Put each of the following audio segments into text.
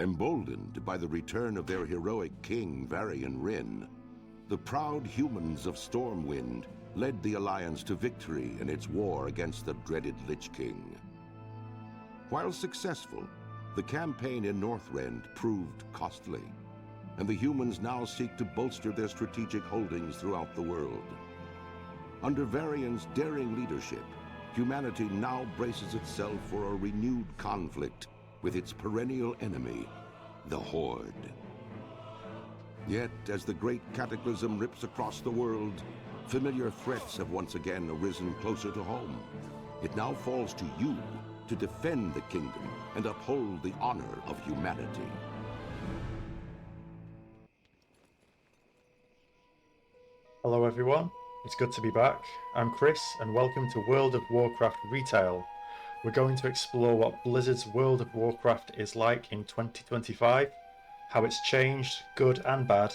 Emboldened by the return of their heroic king, Varian Wrynn, the proud humans of Stormwind led the Alliance to victory in its war against the dreaded Lich King. While successful, the campaign in Northrend proved costly, and the humans now seek to bolster their strategic holdings throughout the world. Under Varian's daring leadership, humanity now braces itself for a renewed conflict with its perennial enemy, the Horde. Yet, as the great cataclysm rips across the world, familiar threats have once again arisen closer to home. It now falls to you to defend the kingdom and uphold the honor of humanity. Hello everyone, it's good to be back. I'm Chris and welcome to World of Warcraft Retail. We're going to explore what Blizzard's World of Warcraft is like in 2025, how it's changed, good and bad,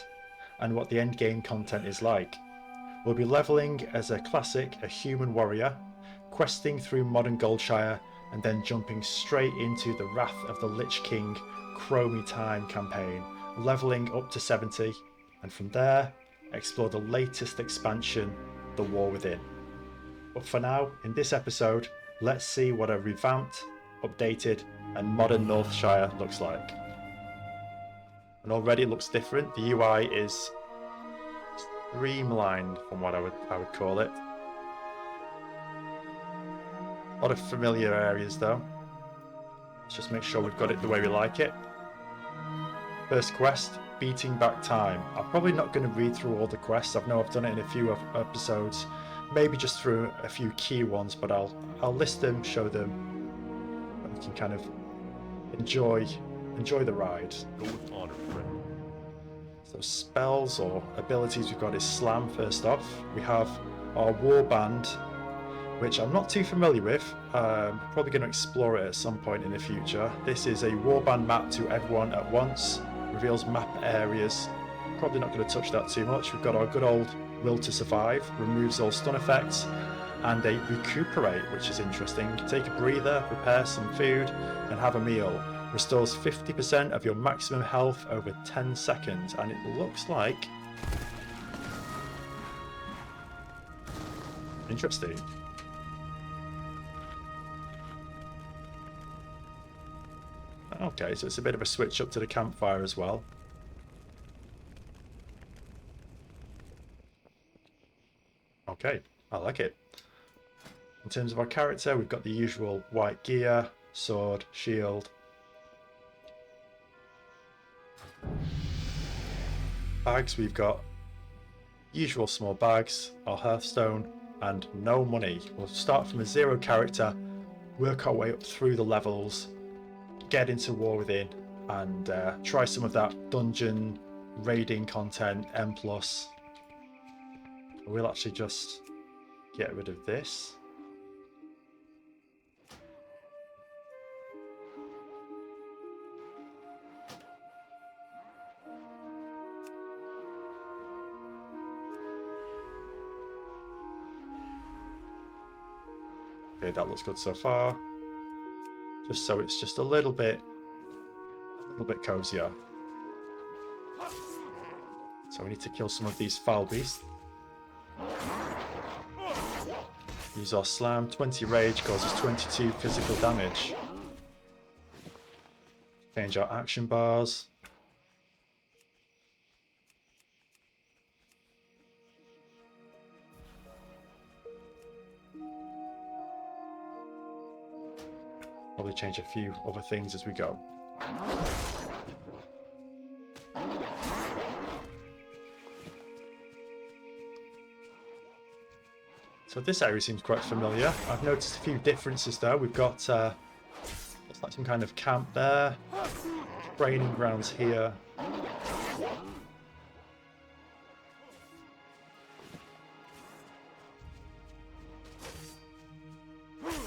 and what the endgame content is like. We'll be leveling as a classic, a human warrior, questing through modern Goldshire, and then jumping straight into the Wrath of the Lich King Chromie Time campaign, leveling up to 70, and from there, explore the latest expansion, The War Within. But for now, in this episode, let's see what a revamped, updated, and modern Northshire looks like. And already it looks different. The UI is streamlined from what I would call it. A lot of familiar areas though. Let's just make sure we've got it the way we like it. First quest, beating back time. I'm probably not going to read through all the quests. I know I've done it in a few episodes, maybe just through a few key ones, but I'll list them, show them, and we can kind of enjoy the ride. Go with honor, friend. So spells or abilities we've got is Slam first off. We have our Warband, which I'm not too familiar with. Probably going to explore it at some point in the future. This is a Warband map to everyone at once. Reveals map areas. Probably not going to touch that too much. We've got our good old Will to Survive, removes all stun effects, and a Recuperate, which is interesting. Take a breather, prepare some food, and have a meal. Restores 50% of your maximum health over 10 seconds, and it looks like... interesting. Okay, so it's a bit of a switch up to the campfire as well. Okay, I like it. In terms of our character, we've got the usual white gear, sword, shield. Bags, we've got usual small bags, our Hearthstone, and no money. We'll start from a 0 character, work our way up through the levels, get into War Within, and try some of that dungeon raiding content, M+. We'll actually just get rid of this. Okay, that looks good so far. Just so it's just a little bit cozier. So we need to kill some of these foul beasts. Use our slam, 20 rage causes 22 physical damage. Change our action bars. Probably change a few other things as we go. So this area seems quite familiar. I've noticed a few differences though. We've got looks like some kind of camp there, training grounds here.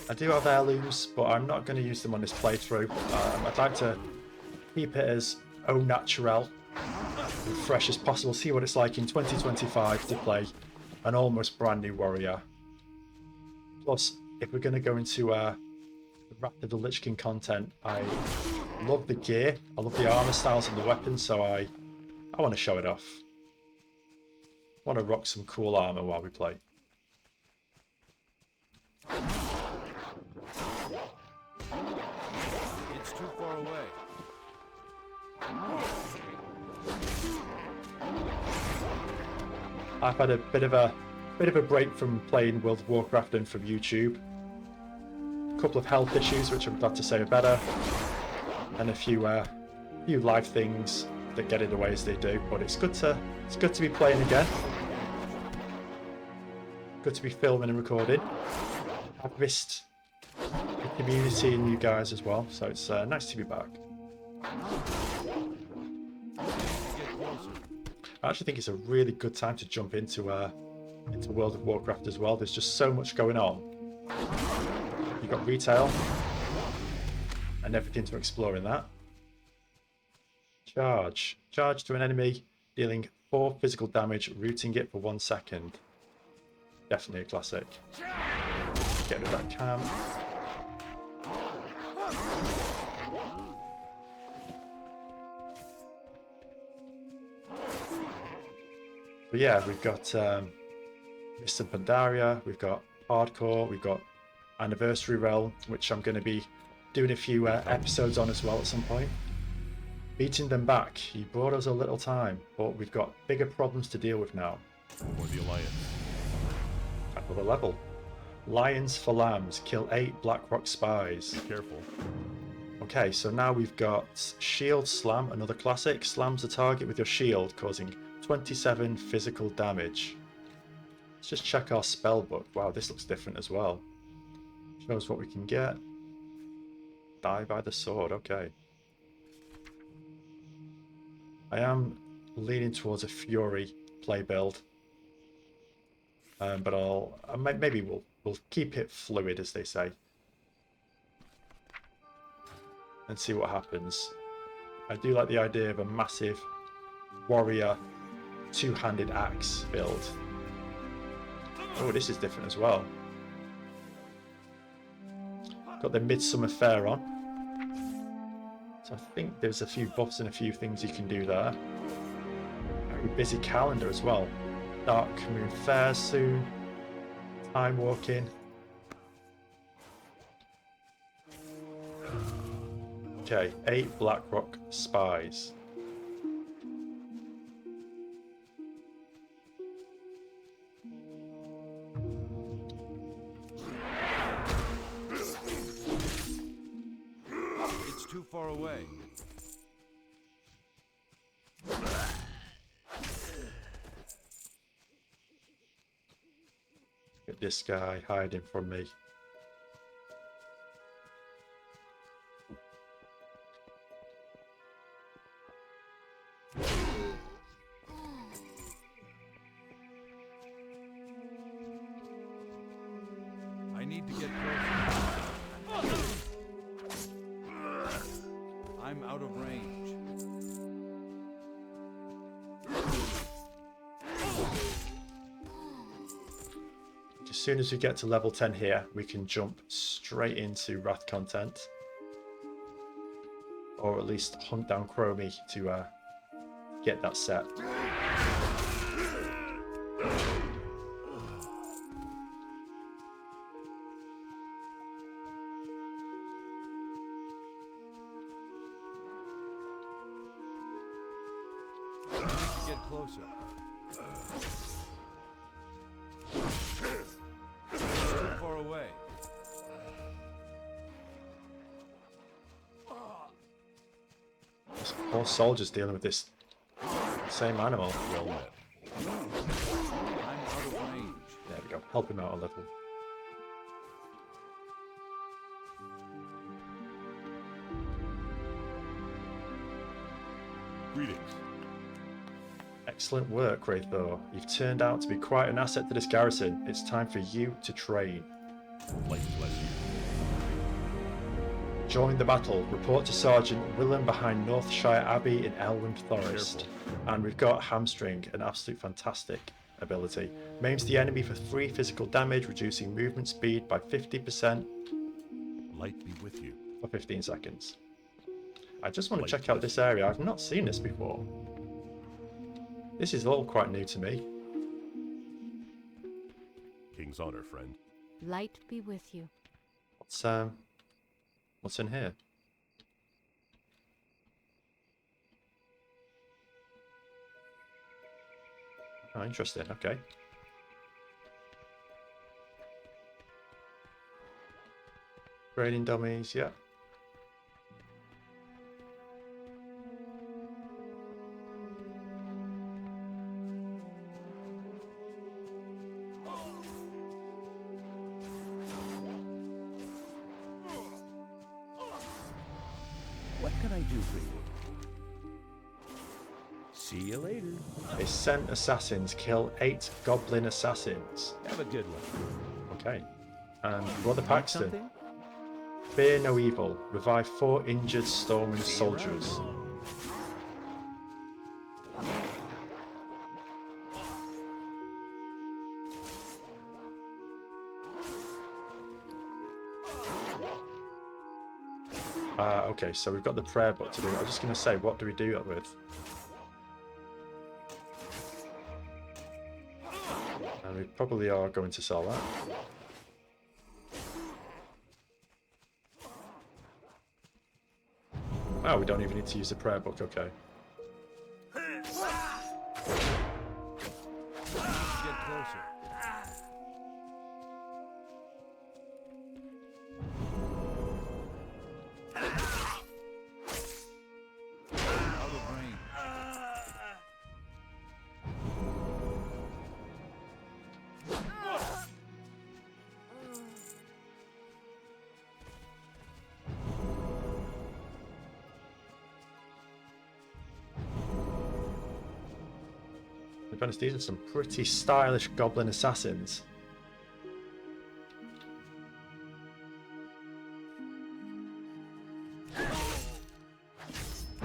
I do have heirlooms, but I'm not going to use them on this playthrough. I'd like to keep it as au naturel, and fresh as possible, see what it's like in 2025 to play an almost brand new warrior. Plus, if we're going to go into Wrath of the Lich King content. I love the gear, I love the armor styles and the weapons, so I want to show it off. I want to rock some cool armor while we play. It's too far away. I've had a bit of a break from playing World of Warcraft and from YouTube. A couple of health issues, which I'm glad to say are better, and a few live things that get in the way as they do. But it's good to be playing again. Good to be filming and recording. I've missed the community and you guys as well, so it's nice to be back. I actually think it's a really good time to jump into World of Warcraft as well. There's just so much going on. You've got retail and everything to explore in that. Charge to an enemy, dealing 4 physical damage, rooting it for 1 second. Definitely a classic. Get rid of that camp. But yeah, we've got Mr. Pandaria, we've got Hardcore, we've got Anniversary Realm, which I'm going to be doing a few episodes on as well at some point. Beating them back, you bought us a little time, but we've got bigger problems to deal with now. For the Alliance. Another level. Lions for Lambs, kill 8 Blackrock spies. Be careful. Okay, so now we've got Shield Slam, another classic. Slams the target with your shield, causing 27 physical damage. Let's just check our spell book. Wow, this looks different as well. Shows what we can get. Die by the sword, okay. I am leaning towards a Fury play build. But maybe we'll keep it fluid, as they say. And see what happens. I do like the idea of a massive warrior two-handed axe build. Oh, this is different as well. Got the Midsummer Fair on. So I think there's a few buffs and a few things you can do there. Very busy calendar as well. Dark Moon Fair soon. Time walking. Okay, 8 Blackrock spies. It's too far away. Get this guy hiding from me. I need to get closer. I'm out of range. As soon as we get to level 10 here, we can jump straight into Wrath content. Or at least hunt down Chromie to get that set. Get closer. Too far away. This poor soldier's dealing with this same animal. Well met. I'm out of range. There we go. Help him out a little. Greetings. Excellent work, Wraithor. You've turned out to be quite an asset to this garrison. It's time for you to train. Light bless you. Join the battle. Report to Sergeant Willem behind Northshire Abbey in Elwynn Forest. And we've got Hamstring, an absolute fantastic ability. Maims the enemy for 3 physical damage, reducing movement speed by 50%. Light be with you. For 15 seconds. I just want to Light check out with this area. I've not seen this before. This is all quite new to me. King's honor, friend. Light be with you. What's in here? Oh, interesting. Okay. Grading dummies, yeah. What can I do for you? See you later. They sent assassins kill 8 goblin assassins. Have a good one. Okay. And Brother Need Paxton. something? Fear no evil. Revive 4 injured storming See you around. soldiers. Okay, so we've got the prayer book to do. I was just going to say, what do we do that with? And we probably are going to sell that. Oh, we don't even need to use the prayer book, okay. Get closer. Out of range. To be honest, these are some pretty stylish goblin assassins.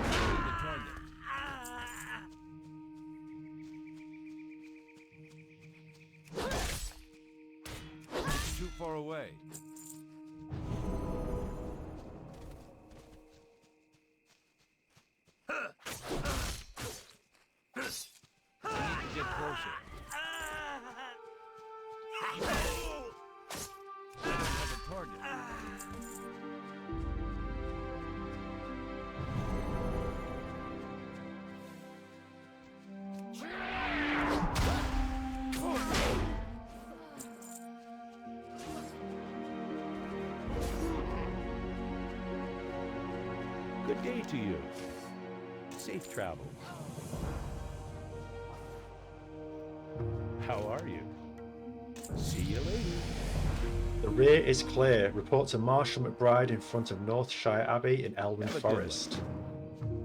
The target. Too far away. I need to get closer. I don't have a target. Good day to you. Safe travels. How are you? See you later. The rear is clear. Report to Marshal McBride in front of Northshire Abbey in Elwynn Have a good Forest.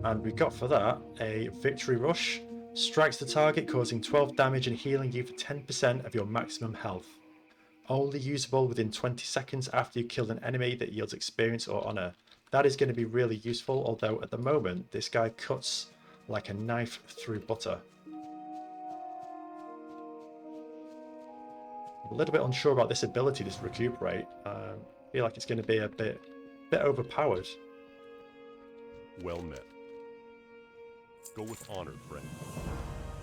And we got for that a victory rush. Strikes the target, causing 12 damage and healing you for 10% of your maximum health. Only usable within 20 seconds after you killed an enemy that yields experience or honor. That is going to be really useful, although at the moment this guy cuts like a knife through butter. I'm a little bit unsure about this ability, this recuperate. I feel like it's going to be a bit overpowered. Well met. Go with honor, friend.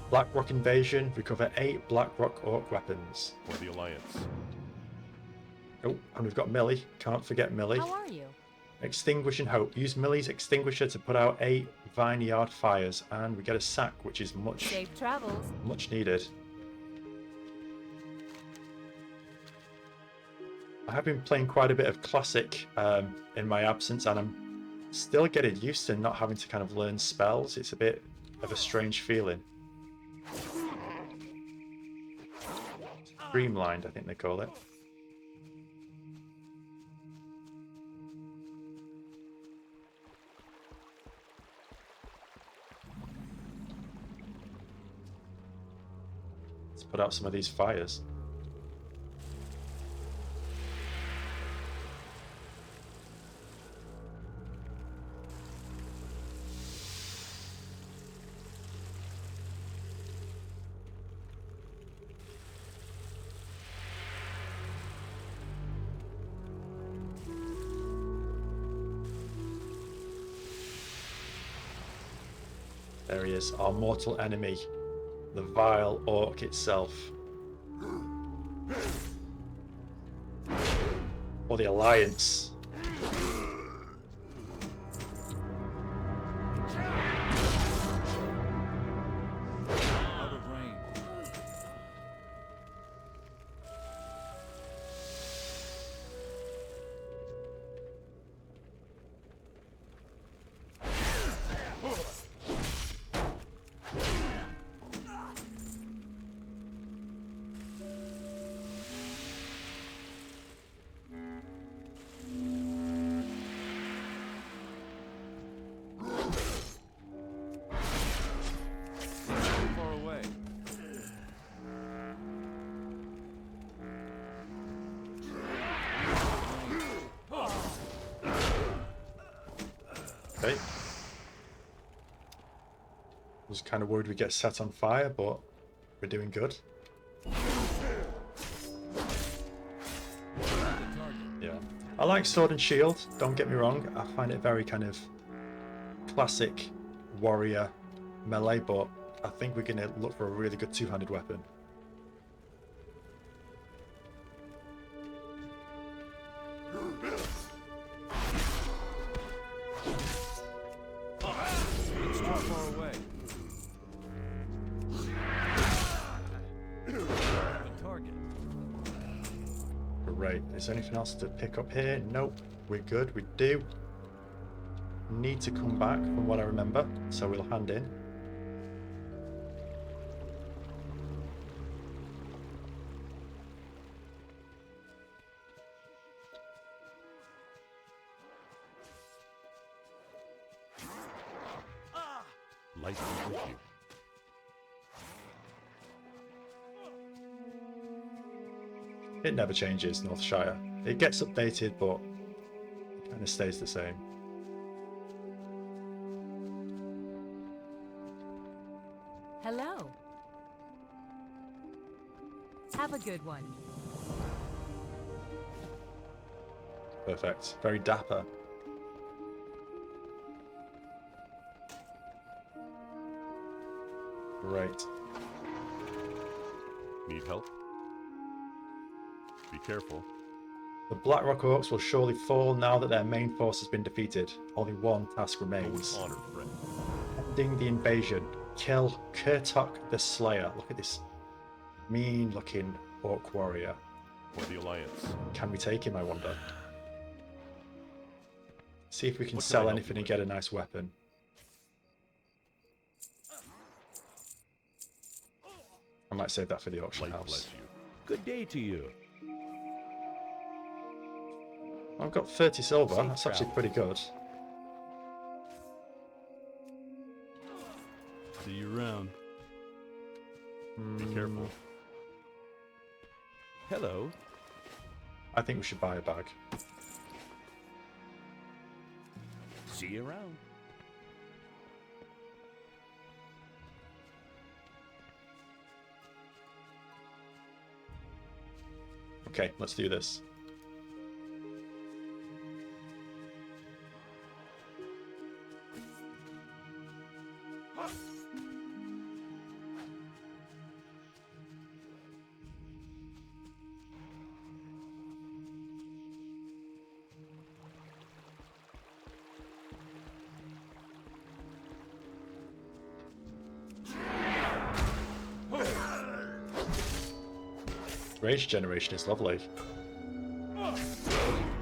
Blackrock invasion, recover 8 Blackrock orc weapons. For the Alliance. Oh, and we've got Millie. Can't forget Millie. How are you? Extinguish and hope. Use Millie's extinguisher to put out 8 vineyard fires, and we get a sack, which is Safe travels. much needed. I have been playing quite a bit of classic in my absence, and I'm still getting used to not having to kind of learn spells. It's a bit of a strange feeling. Streamlined, I think they call it. Let's put out some of these fires. There he is, our mortal enemy, the vile orc itself. Or the Alliance. Out of range. Far away. Okay. I was kind of worried we'd get set on fire, but we're doing good. Yeah. I like sword and shield, don't get me wrong. I find it very kind of classic warrior melee, but I think we're going to look for a really good two-handed weapon. It's too far away. The target. Great. Is there anything else to pick up here? Nope. We're good. We do need to come back from what I remember, so we'll hand in. Light be with you. It never changes, Northshire. It gets updated, but it kind of stays the same. Hello. Have a good one. Perfect. Very dapper. Great. Need help? Be careful. The Blackrock Orcs will surely fall now that their main force has been defeated. Only one task Go remains. with honor, friend. Ending the invasion. Kill Kurtok the Slayer. Look at this mean looking orc warrior. For the Alliance. Can we take him, I wonder? See if we can What can I sell help anything you and get a nice weapon. I might save that for the auction Light house. bless you. Good day to you. I've got 30 silver. Safe That's actually travel. pretty good. See you around. Be careful. Hello. I think we should buy a bag. See you around. Okay, let's do this. Rage generation is lovely.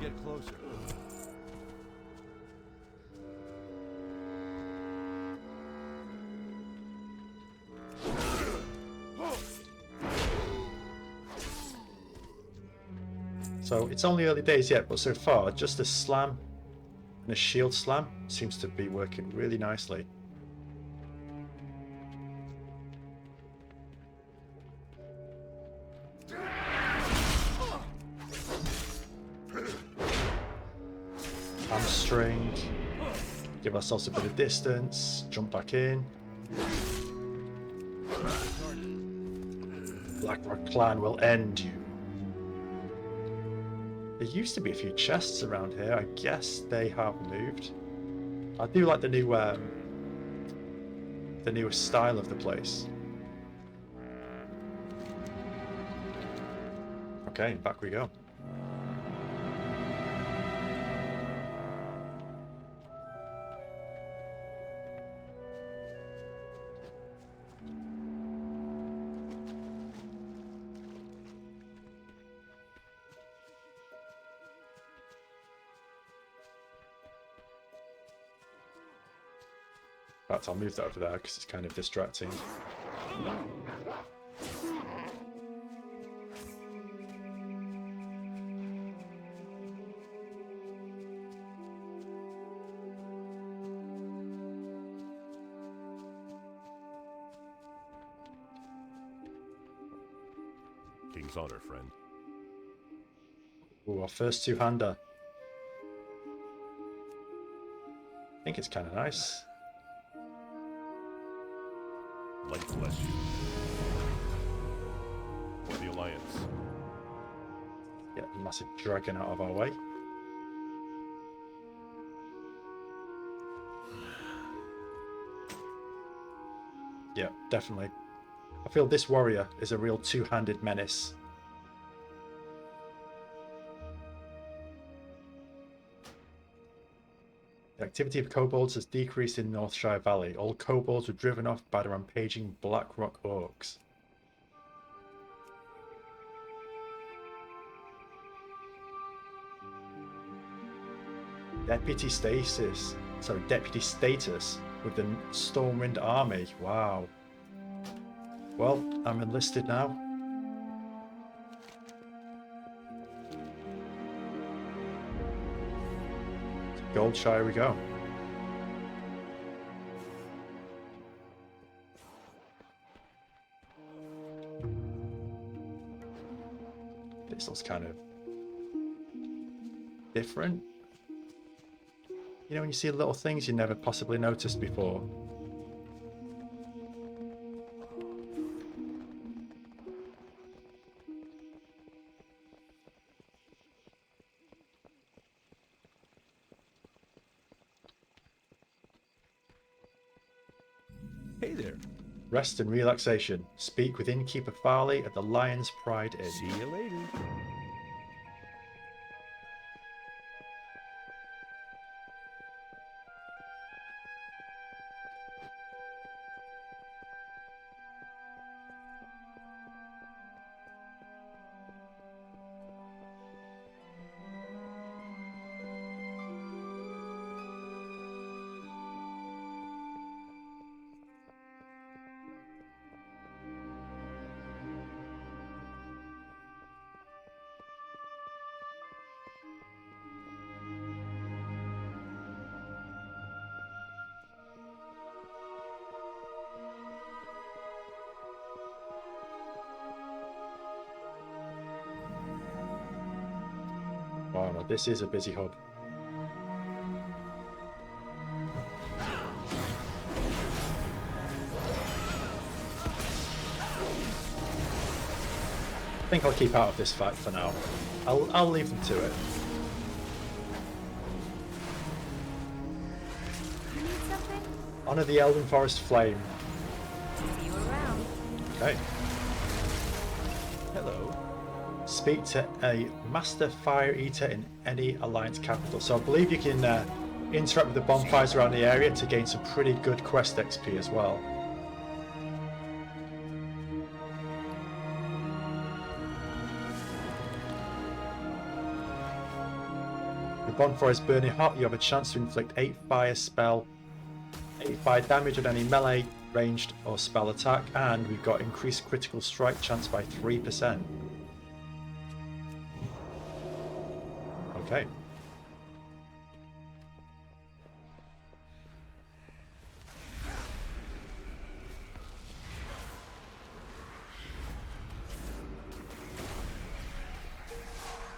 Get closer. So it's only early days yet, but so far just a slam and a shield slam seems to be working really nicely. Hamstring, give ourselves a bit of distance, jump back in. Blackrock clan will end you. There used to be a few chests around here. I guess they have moved. I do like the new the newest style of the place. Okay, back we go. In fact, I'll move that over there because it's kind of distracting. King's honor, friend. Ooh, our first two-hander. I think it's kind of nice. Light bless you. For the Alliance. Get a massive dragon out of our way. Yeah, definitely. I feel this warrior is a real two-handed menace. The activity of kobolds has decreased in Northshire Valley. All kobolds were driven off by the rampaging Blackrock orcs. Deputy status with the Stormwind army. Wow. Well, I'm enlisted now. To Goldshire we go. This looks kind of different. You know, when you see little things you never possibly noticed before. Hey there. Rest and relaxation. Speak with Innkeeper Farley at the Lion's Pride Inn. See you later. Wow, no, this is a busy hub. I think I'll keep out of this fight for now. I'll leave them to it. You need something? Honor the Elwynn Forest Flame. See you around. Okay. Hello. Speak to a Master Fire Eater in any Alliance capital. So I believe you can interact with the bonfires around the area to gain some pretty good quest XP as well. The bonfire is burning hot. You have a chance to inflict 8 fire damage on any melee, ranged or spell attack, and we've got increased critical strike chance by 3%. Okay.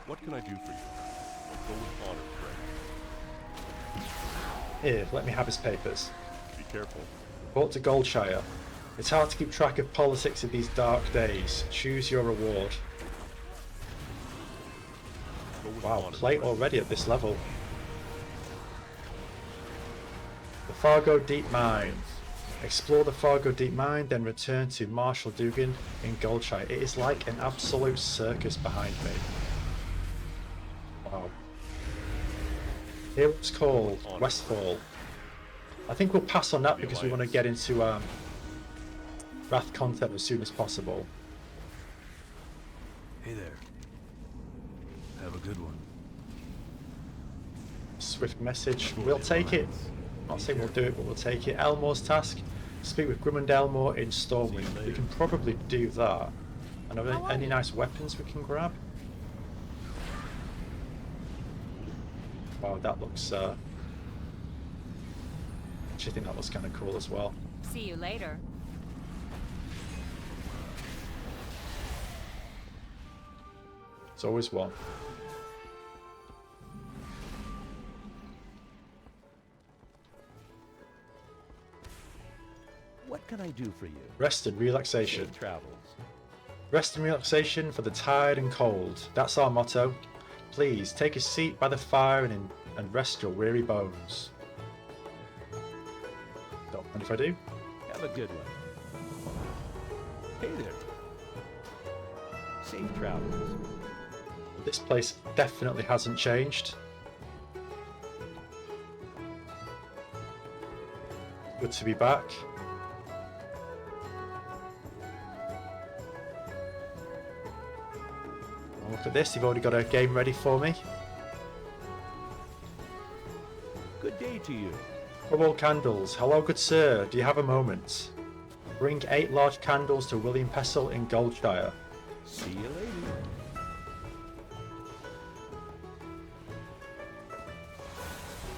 What can I do for you? Go with honor, friend. Here, let me have his papers. Be careful. Report to Goldshire. It's hard to keep track of politics in these dark days. Choose your reward. Go with Wow, honor, plate friend. already at this level. The Fargo Deep Mine. Explore the Fargo Deep Mine, then return to Marshal Dugan in Goldshire. It is like an absolute circus behind me. Wow. Here it's called Westfall. I think we'll pass on that because we want to get into Wrath content as soon as possible. Hey there. Have a good one. Swift message. We'll take it. I'm not saying we'll do it, but we'll take it. Elmore's task. Speak with Grim and Elmore in Stormwind. We can probably do that. And are there any nice weapons we can grab? Wow, that looks... I actually think that looks kind of cool as well. See you later. It's always one. What can I do for you? Rest and relaxation. Safe travels. Rest and relaxation for the tired and cold. That's our motto. Please take a seat by the fire and rest your weary bones. Don't mind if I do. Have a good one. Hey there. Safe travels. This place definitely hasn't changed. Good to be back. Oh, look at this, you've already got a game ready for me. Good day to you. Cobalt candles. Hello, good sir. Do you have a moment? Bring 8 large candles to William Pessel in Goldshire. See you later.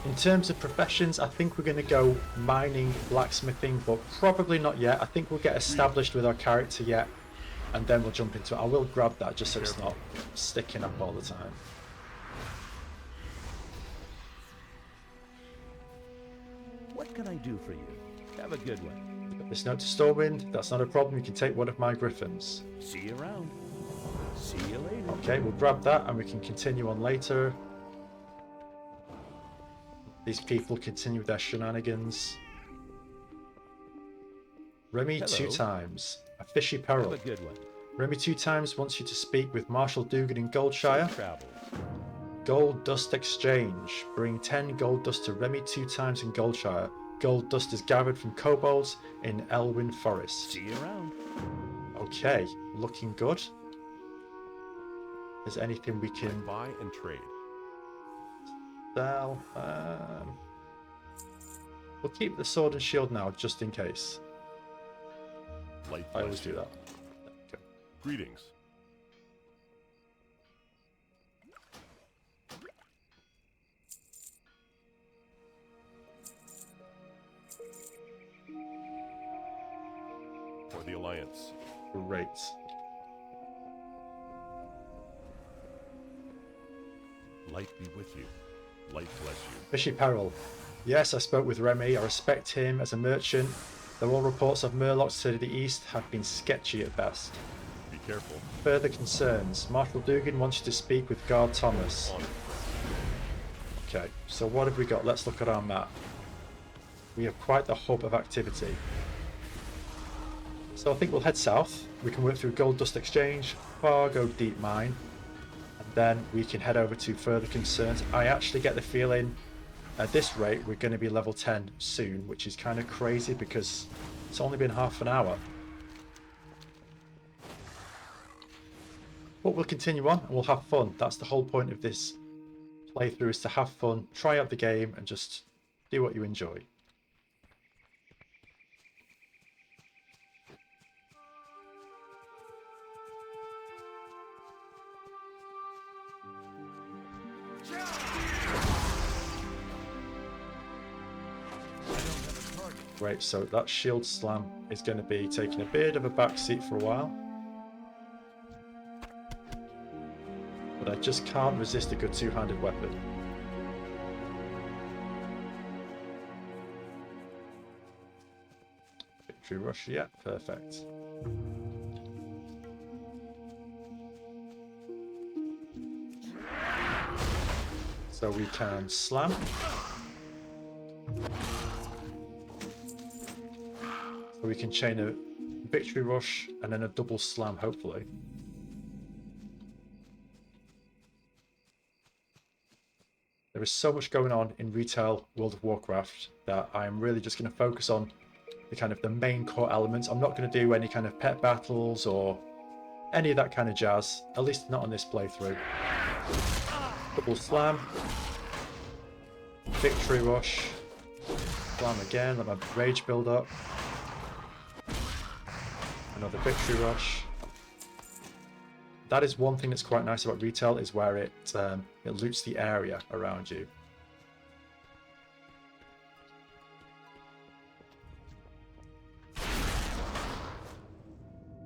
In terms of professions, I think we're going to go mining, blacksmithing, but probably not yet. I think we'll get established with our character yet, and then we'll jump into it. I will grab that just so it's not sticking up all the time. What can I do for you? Have a good one. Put this note to Stormwind. That's not a problem. You can take one of my griffins. See you around. See you later. Okay, we'll grab that and we can continue on later. These people continue with their shenanigans. Remy Hello. 2 times. A fishy peril. Have a good one. Remy 2 times wants you to speak with Marshal Dugan in Goldshire. Safe travels. Gold dust exchange. Bring 10 gold dust to Remy 2 times in Goldshire. Gold dust is gathered from kobolds in Elwynn Forest. See you around. Okay, looking good. Is there anything we can Buy and trade. sell? We'll keep the sword and shield now, just in case. Light I always bless do you. that. Okay. Greetings. For the Alliance. Great. Light be with you. Light bless you. Fishy peril. Yes, I spoke with Remy. I respect him as a merchant. Though all reports of Murlocs to the east have been sketchy at best. Be careful. Further concerns. Marshal Dugan wants you to speak with Guard Thomas. On it. Okay, so what have we got? Let's look at our map. We have quite the hub of activity. So I think we'll head south. We can work through Gold Dust Exchange, Fargo Deep Mine, and then we can head over to further concerns. I actually get the feeling at this rate we're going to be level 10 soon, which is kind of crazy because it's only been half an hour. But we'll continue on and we'll have fun. That's the whole point of this playthrough, is to have fun, try out the game and just do what you enjoy. Right, so that shield slam is going to be taking a bit of a backseat for a while. But I just can't resist a good two-handed weapon. Victory rush, yeah, perfect. So we can slam. So we can chain a victory rush and then a double slam, hopefully. There is so much going on in retail World of Warcraft that I'm really just going to focus on the kind of the main core elements. I'm not going to do any kind of pet battles or any of that kind of jazz, at least not on this playthrough. Double slam, victory rush, slam again, let my rage build up, another victory rush. That is one thing that's quite nice about retail, is where it loots the area around you.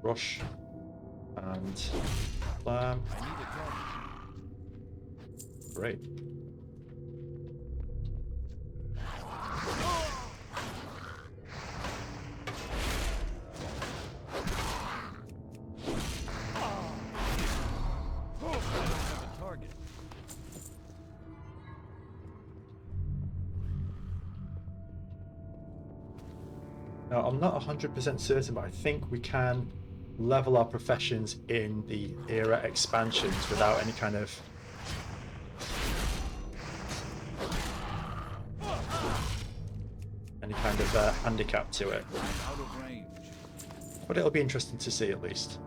Rush and slam. Great. Now, I'm not 100% certain, but I think we can level our professions in the era expansions without any kind of handicap to it. Out of range. But it'll be interesting to see, at least.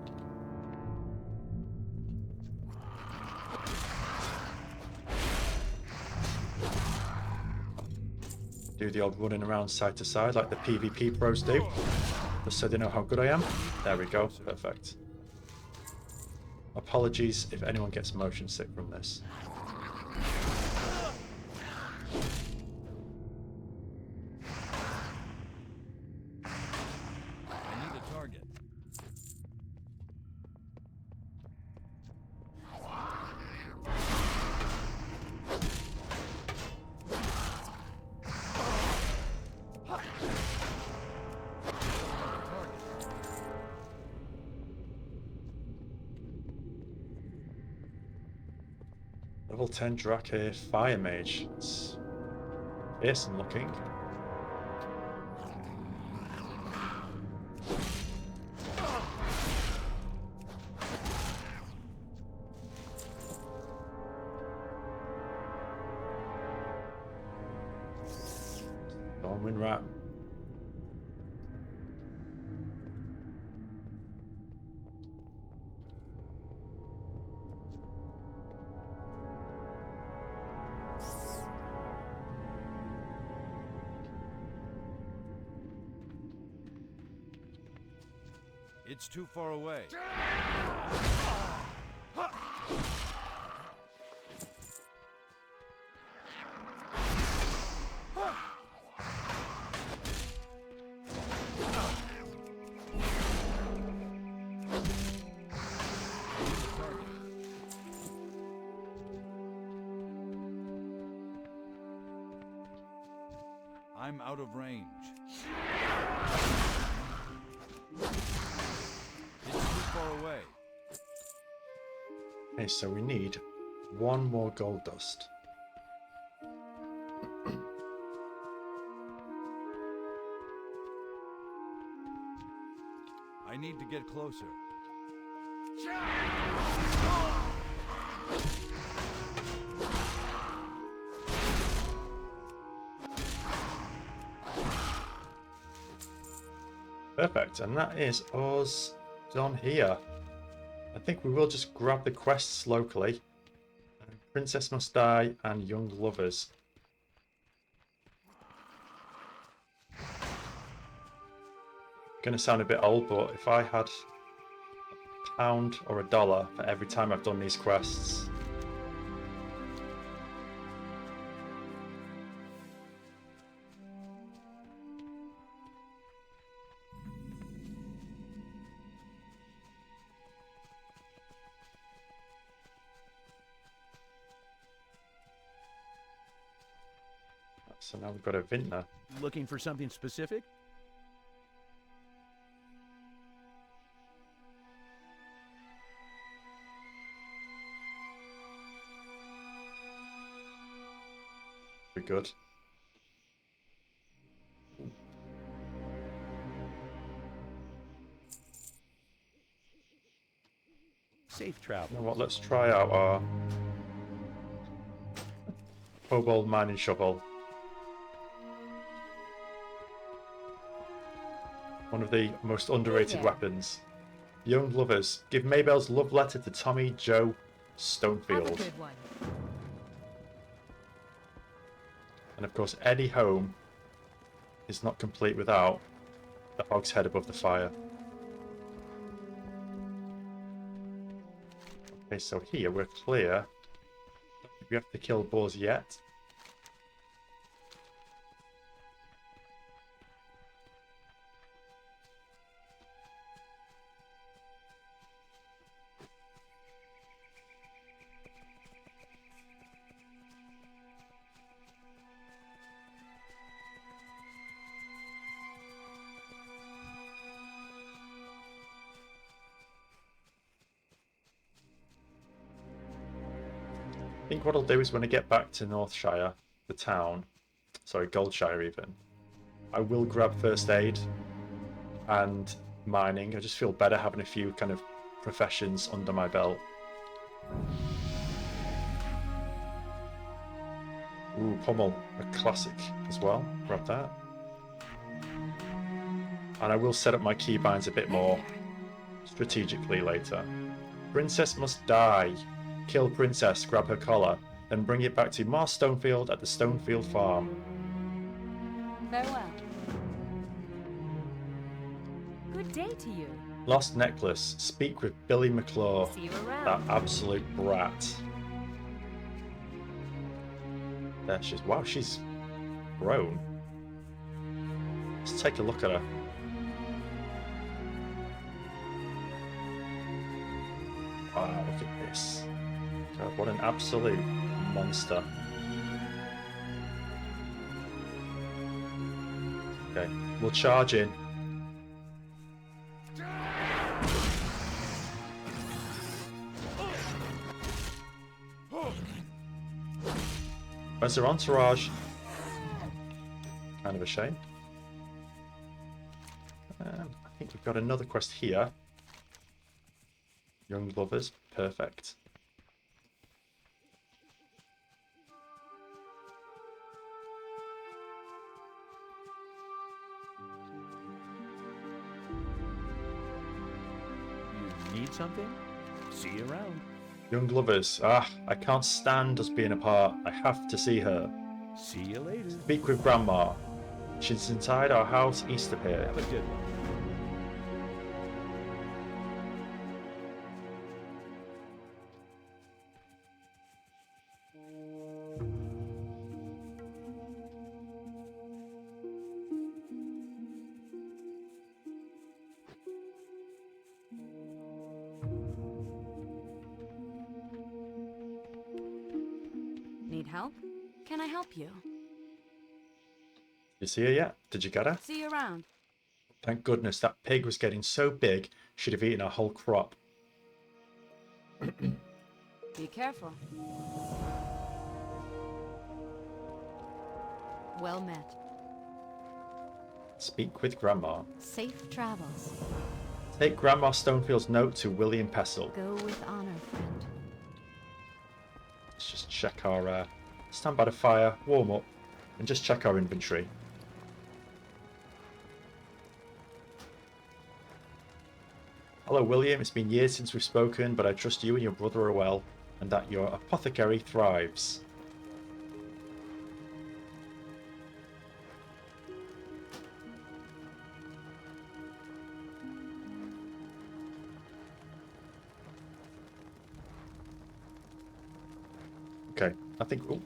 Do the old running around side to side like the PvP pros do, just so they know how good I am. There we go, perfect. Apologies if anyone gets motion sick from this. I need a target. Level 10 Drake Fire Mage. It's fearsome looking. Stormwind Rat. It's too far away. I'm out of range. It's too far away. Okay, so we need one more gold dust. I need to get closer. Perfect, and that is us done here. I think we will just grab the quests locally. Princess Must Die and Young Lovers. Gonna sound a bit old, but if I had £1 or $1 for every time I've done these quests, so now we've got a vintner. Looking for something specific? Pretty good. Safe travel. You know what? Let's try out our kobold mining shovel. One of the most underrated weapons. Young lovers, give Maybelle's love letter to Tommy Joe Stonefield. Have a good one. And of course, any home is not complete without the hog's head above the fire. Okay, so here we're clear. We have to kill boars yet. I think what I'll do is when I get back to Northshire, the town, sorry, Goldshire even, I will grab first aid and mining. I just feel better having a few kind of professions under my belt. Ooh, pommel, a classic as well. Grab that. And I will set up my keybinds a bit more strategically later. Princess must die. Kill Princess, grab her collar, then bring it back to Mars Stonefield at the Stonefield Farm. Farewell. Good day to you. Lost necklace. Speak with Billy McClure. See you around. That absolute brat. There she is. Wow, she's grown. Let's take a look at her. Wow, look at this. God, what an absolute monster. Okay, we'll charge in. Where's her entourage? Kind of a shame. I think we've got another quest here. Young lovers, perfect. You need something? See you around. Young lovers, I can't stand us being apart. I have to see her. See you later. Speak with Grandma. She's inside our house east of here. Have a good one. Need help? Can I help you? You see her yet? Did you get her? See you around. Thank goodness, that pig was getting so big, she'd have eaten a whole crop. Be careful. Well met. Speak with Grandma. Safe travels. Take Grandma Stonefield's note to William Pestle. Go with honor, friend. Let's just check our... stand by the fire, warm up, and just check our inventory. Hello William, it's been years since we've spoken, but I trust you and your brother are well, and that your apothecary thrives. Okay, I think... Ooh.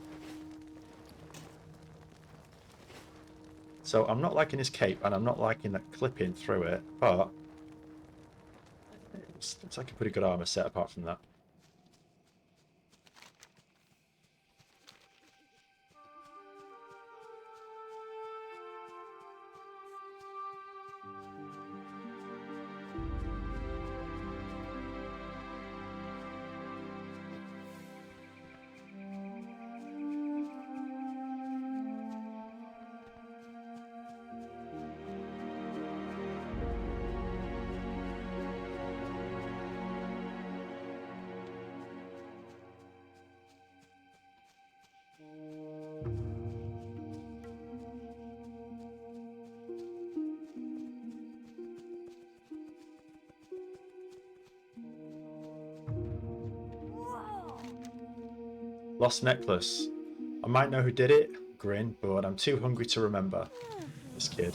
So I'm not liking this cape, and I'm not liking that clipping through it, but... it looks like a pretty good armor set apart from that. Lost necklace. I might know who did it, grin, but I'm too hungry to remember. This kid.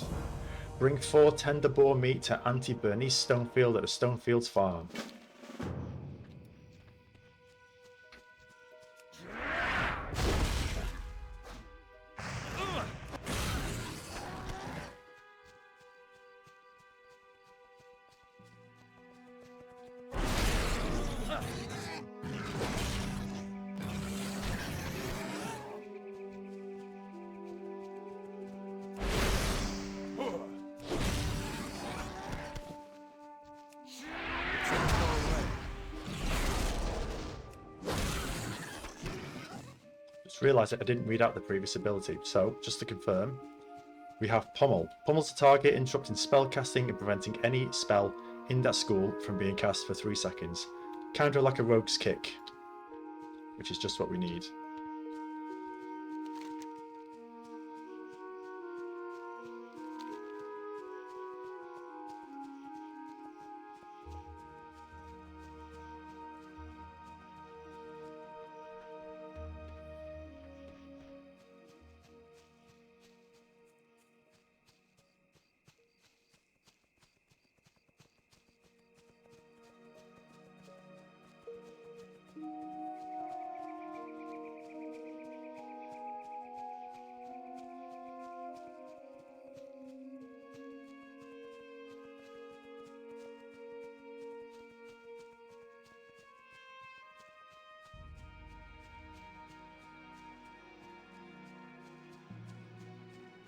Bring 4 tender boar meat to Auntie Bernice Stonefield at the Stonefields farm. Just realised that I didn't read out the previous ability, so just to confirm, we have Pommel. Pommel's a target, interrupting spell casting and preventing any spell in that school from being cast for 3 seconds. Kind of like a rogue's kick, which is just what we need.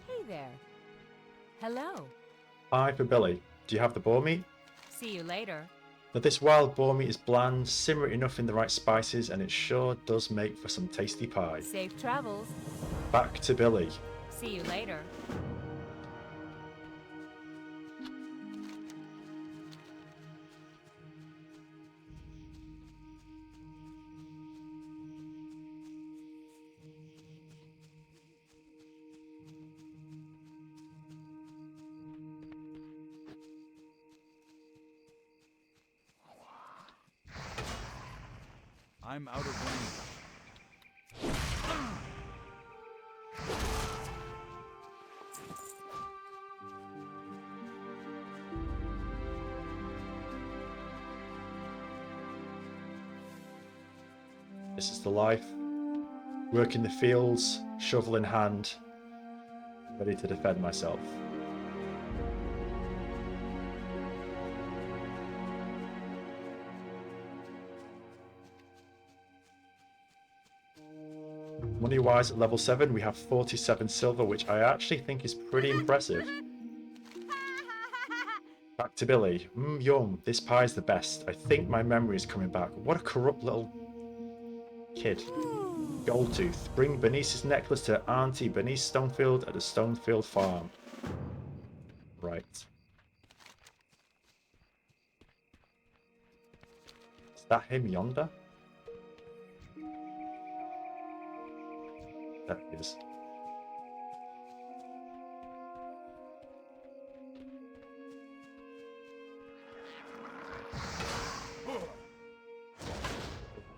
Hey there. Hello. Hi for Billy. Do you have the boar meat? See you later. Now this wild boar meat is bland, simmer it enough in the right spices, and it sure does make for some tasty pie. Safe travels. Back to Billy. See you later. I'm out of range. This is the life. Work in the fields, shovel in hand, ready to defend myself. Money-wise, at level 7, we have 47 silver, which I actually think is pretty impressive. Back to Billy. Yum, this pie's the best. I think my memory is coming back. What a corrupt little kid. Goldtooth. Bring Bernice's necklace to Auntie Bernice Stonefield at the Stonefield farm. Right. Is that him yonder? That is.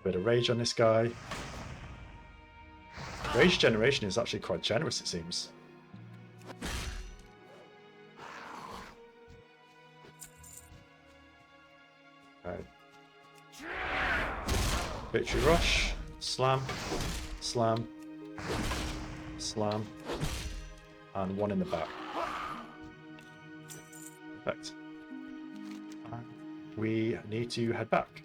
Bit of rage on this guy. Rage generation is actually quite generous, it seems. Right. Victory rush. Slam. Slam. Slam. And one in the back. Perfect. And we need to head back.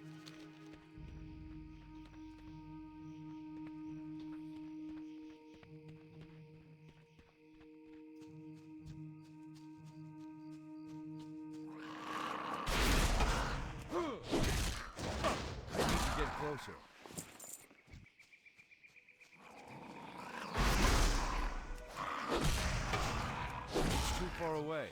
Closer. It's too far away.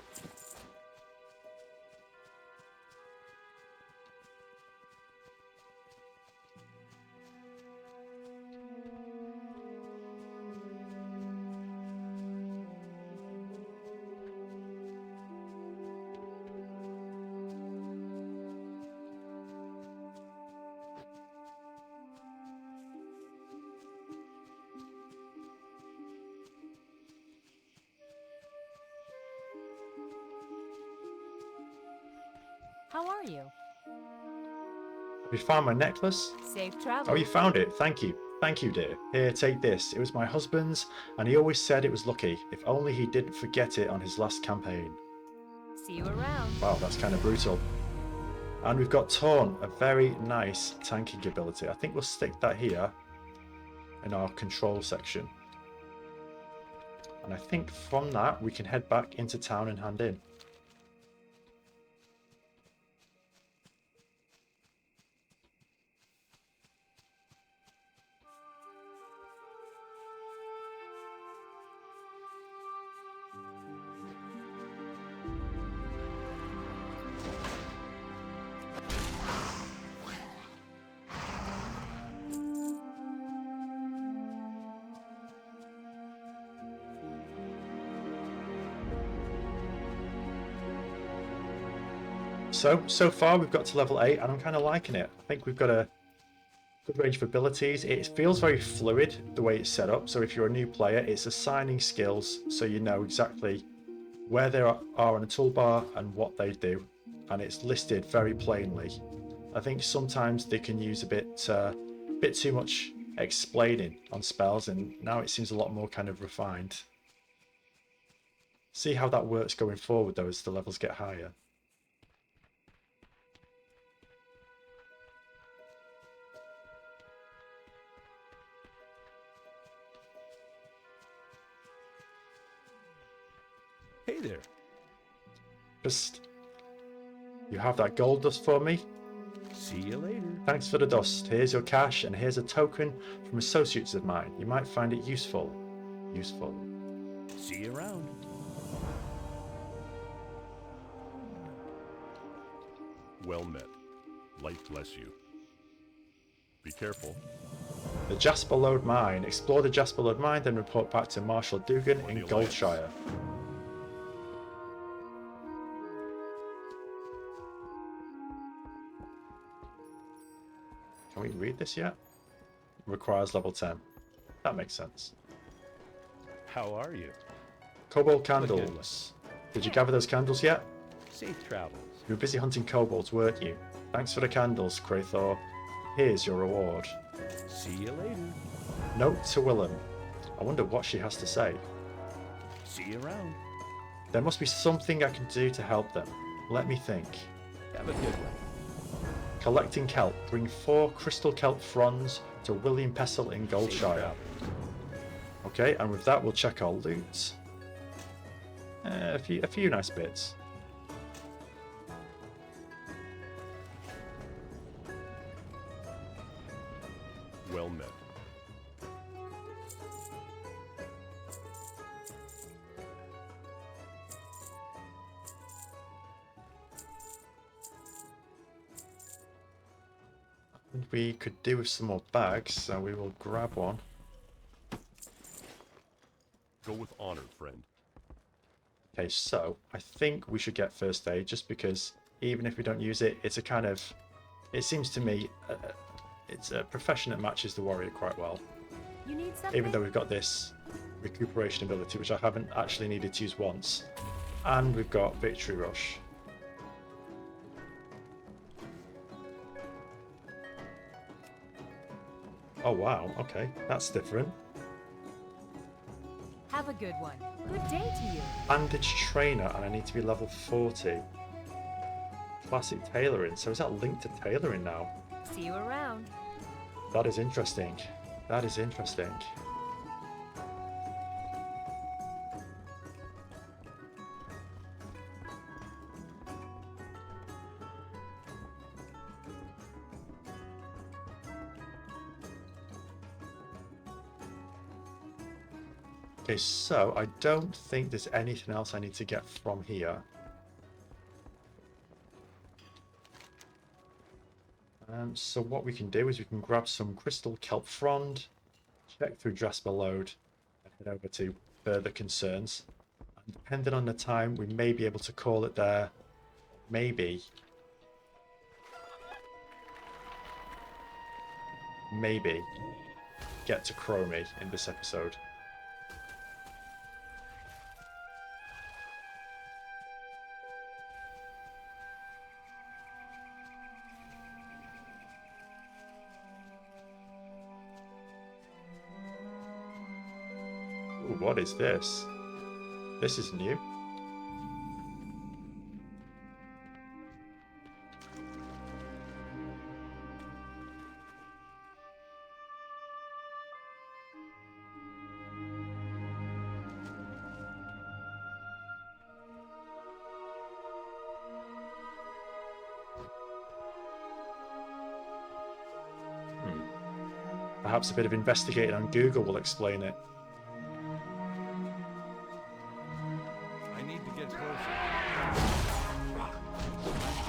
How are you? Have you found my necklace? Safe travel. Oh, you found it. Thank you. Thank you, dear. Here, take this. It was my husband's, and he always said it was lucky. If only he didn't forget it on his last campaign. See you around. Wow, that's kind of brutal. And we've got Taunt, a very nice tanking ability. I think we'll stick that here in our control section. And I think from that, we can head back into town and hand in. So far we've got to level 8 and I'm kind of liking it. I think we've got a good range of abilities. It feels very fluid the way it's set up. So if you're a new player, it's assigning skills so you know exactly where they are on a toolbar and what they do. And it's listed very plainly. I think sometimes they can use a bit too much explaining on spells, and now it seems a lot more kind of refined. See how that works going forward though as the levels get higher. Hey there. Just, you have that gold dust for me? See you later. Thanks for the dust. Here's your cash, and here's a token from associates of mine. You might find it useful. Useful. See you around. Well met. Life bless you. Be careful. The Jasper Lode Mine. Explore the Jasper Lode Mine, then report back to Marshal Dugan in Goldshire. Can we read this yet? Requires level 10. That makes sense. How are you? Cobalt candles. Did you gather those candles yet? Safe travels. You were busy hunting kobolds, weren't you? Thanks for the candles, Krathor. Here's your reward. See you later. Note to Willem. I wonder what she has to say. See you around. There must be something I can do to help them. Let me think. Have a good one. Collecting kelp. Bring 4 crystal kelp fronds to William Pestle in Goldshire. Okay, and with that we'll check our loot. A few nice bits. Well met. And we could do with some more bags, so we will grab one. Go with honor, friend. Okay, so I think we should get first aid, just because even if we don't use it, it's a kind of, it seems to me, it's a profession that matches the warrior quite well. You need something? Even though we've got this recuperation ability, which I haven't actually needed to use once. And we've got Victory Rush. Oh wow, okay, that's different. Have a good one. Good day to you. Bandage Trainer, and I need to be level 40. Classic Tailoring, so is that linked to Tailoring now? See you around. That is interesting. That is interesting. Okay, so I don't think there's anything else I need to get from here. So what we can do is we can grab some crystal kelp frond, check through Jasper Lode, and head over to further concerns. And depending on the time, we may be able to call it there. Maybe get to Chromie in this episode. Ooh, what is this? This is new. Perhaps a bit of investigating on Google will explain it. I need to get closer. I'm out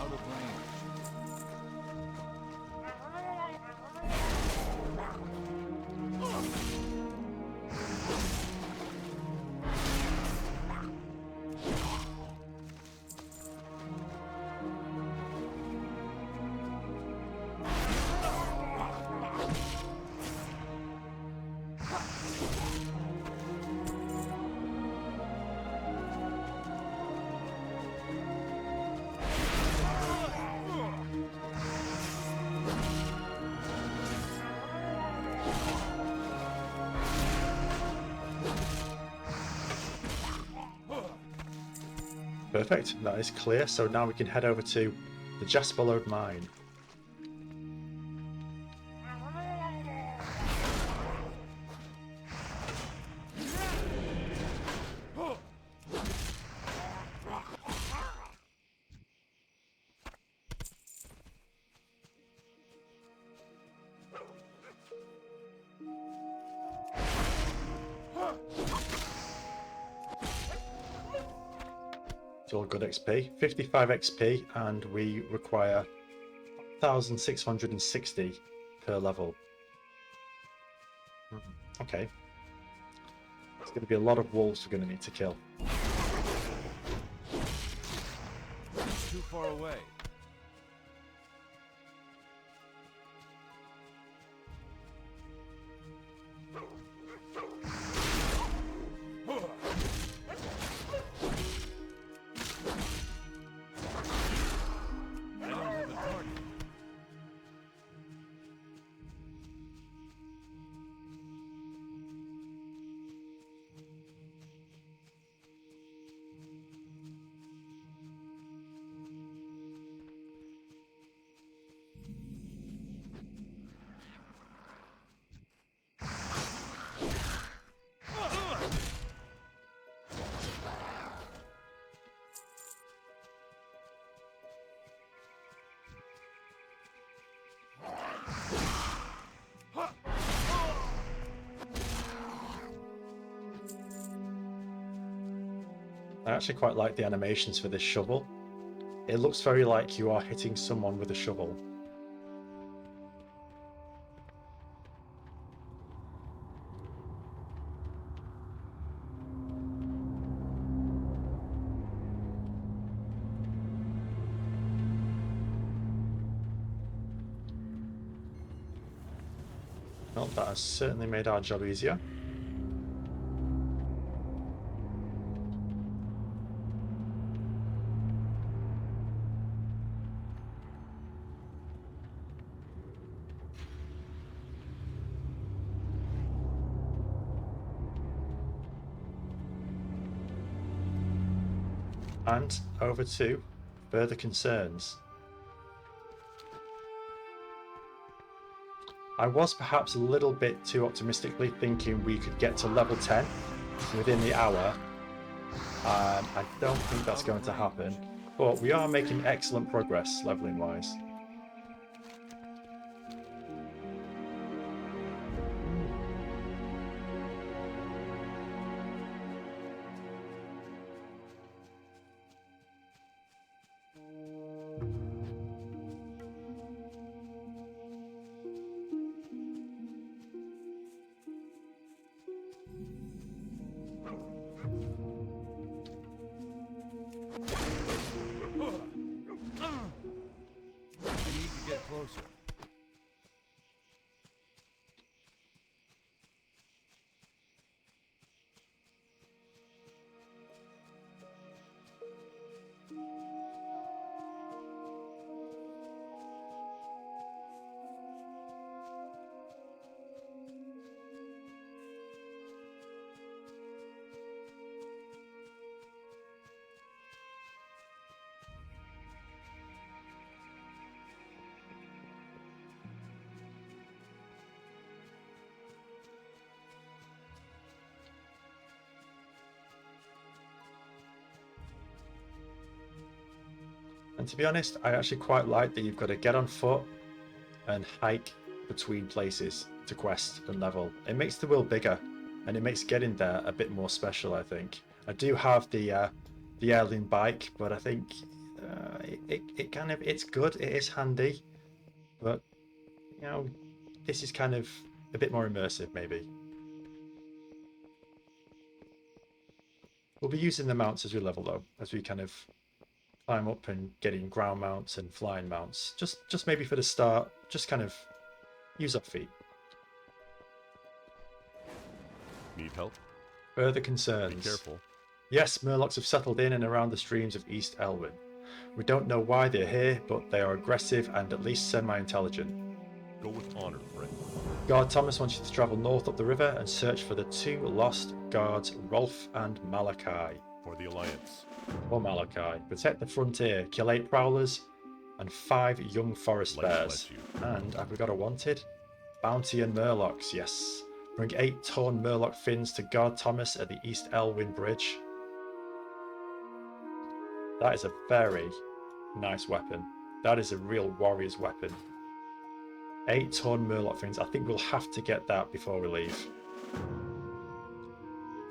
of range. Perfect, that is clear. So now we can head over to the Jasperlode mine. It's all good XP. 55 XP, and we require 1,660 per level. Okay. There's going to be a lot of wolves we're going to need to kill. Too far away. I actually quite like the animations for this shovel. It looks very like you are hitting someone with a shovel. Well, that has certainly made our job easier. And over to further concerns. I was perhaps a little bit too optimistically thinking we could get to level 10 within the hour. I don't think that's going to happen, but we are making excellent progress leveling wise. Closer. And to be honest, I actually quite like that you've got to get on foot and hike between places to quest and level. It makes the world bigger, and it makes getting there a bit more special, I think. I do have the Elwynn bike, but I think it's good, it is handy, but you know, this is kind of a bit more immersive maybe. We'll be using the mounts as we level though, as we kind of climb up and getting ground mounts and flying mounts. Just maybe for the start, just kind of use our feet. Need help? Further concerns. Be careful. Yes, Murlocs have settled in and around the streams of East Elwynn. We don't know why they're here, but they are aggressive and at least semi-intelligent. Go with honor, friend. Guard Thomas wants you to travel north up the river and search for the 2 lost guards, Rolf and Malachi. For the Alliance. Or Malachi. Protect the frontier, kill 8 prowlers and 5 young forest Life bears. bless you. And have we got a wanted? Bounty and Murlocs, yes. Bring 8 torn Murloc fins to Guard Thomas at the East Elwynn Bridge. That is a very nice weapon. That is a real warrior's weapon. 8 torn Murloc fins. I think we'll have to get that before we leave.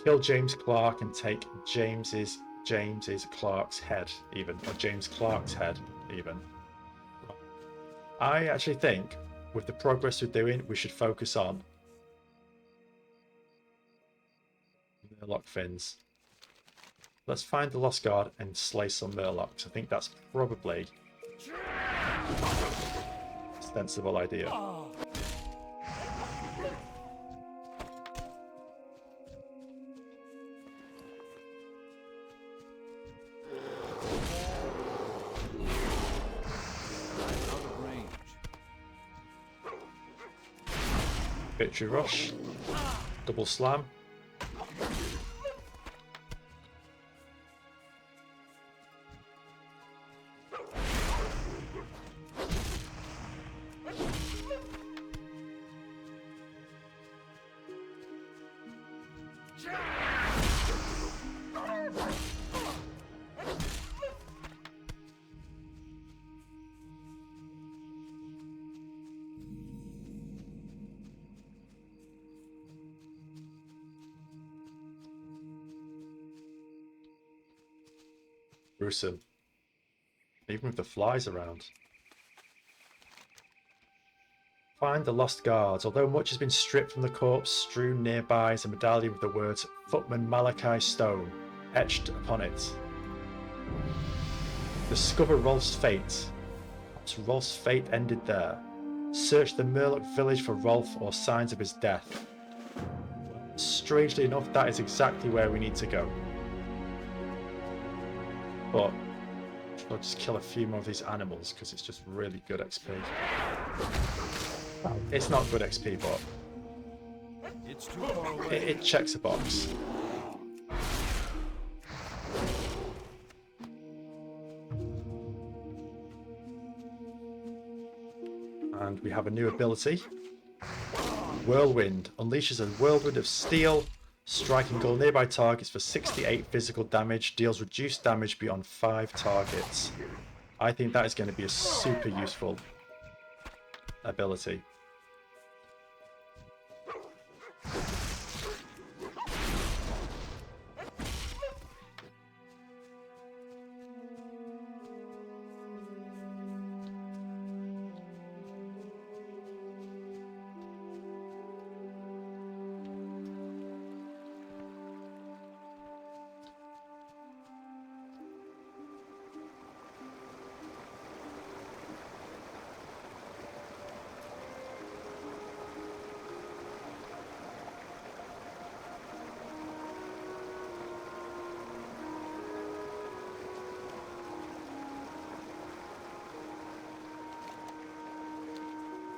Kill James Clark and take James Clark's head even. Or James Clark's head even. I actually think with the progress we're doing, we should focus on Murloc fins. Let's find the Lost Guard and slay some Murlocs. I think that's probably a sensible idea. Out of range. Victory Rush. Double Slam. Gruesome. Even with the flies around. Find the lost guards. Although much has been stripped from the corpse, strewn nearby is a medallion with the words Footman Malachi Stone etched upon it. Discover Rolf's fate. Perhaps Rolf's fate ended there. Search the Murloc village for Rolf or signs of his death. Strangely enough, that is exactly where we need to go. But I'll just kill a few more of these animals because it's just really good XP. It's not good XP, but It's too far away. it checks a box. And we have a new ability. Whirlwind unleashes a whirlwind of steel, striking all nearby targets for 68 physical damage, deals reduced damage beyond 5 targets. I think that is going to be a super useful ability.